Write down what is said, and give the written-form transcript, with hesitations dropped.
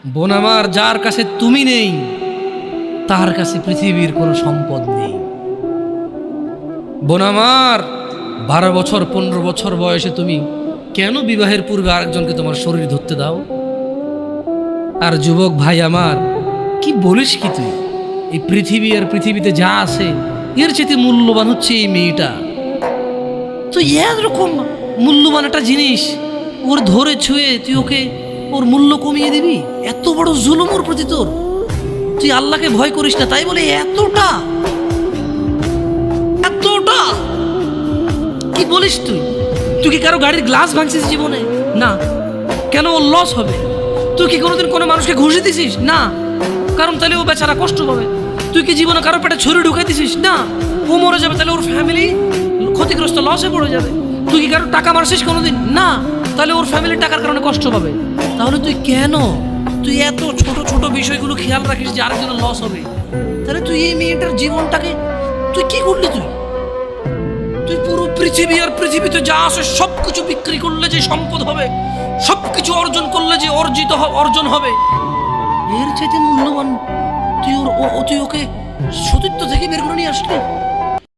বোন আমার, যার কাছে তুমি নেই তার কাছে পৃথিবীর কোনো সম্পদ নেই। বোন আমার, 12 বছর 15 বছর বয়সে তুমি কেন বিবাহের পূর্বে আরেকজনকে তোমার শরীর ধরতে দাও? আর যুবক ভাই আমার, কি বলিস কি তুই? এই পৃথিবী আর পৃথিবীতে যা আছে এর চেয়ে মূল্যবান হচ্ছে এই মেয়েটা। তুই এরকম মূল্যবান একটা জিনিস ওর ধরে ছুঁয়ে তুই ওকে ওর মূল্য কমিয়ে দিবি? এত বড় জুলুম ওর প্রতি তোর! তুই আল্লাহকে ভয় করিস না তাই বলে এতটা এতটা কি বলিস তুই? তুই কি কারো গাড়ির গ্লাস ভাঙছিস জীবনে? না। কেন? ওর লস হবে। তুই কি কোনোদিন কোনো মানুষকে ঘুষি দিছিস? না। কারণ তাহলে ও বেচারা কষ্ট পাবে। তুই কি জীবনে কারো পেটে ছুরি ঢুকাই দিছিস? না। ও মরে যাবে, তাহলে ওর ফ্যামিলি ক্ষতিগ্রস্ত, লসে পড়ে যাবে। তুই কি কারো টাকা মারছিস কোনোদিন? না। তাহলে ওর ফ্যামিলি টাকার কারণে কষ্ট পাবে। তাহলে তুই এত ছোট ছোট বিষয়গুলো খেয়াল রাখিস যে আরেকজনের লস হবে? তাহলে তুই এই মেয়েটার জীবনটাকে তুই কি করলি? তুই পুরো পৃথিবী আর পৃথিবীতে যা আছে সবকিছু বিক্রি করলে যে সম্পদ হবে, সবকিছু অর্জন করলে যে অর্জন হবে, এর চাইতে মূল্যবান তুই ওকে সতীত্ব থেকে বের করে নিয়ে আসলি।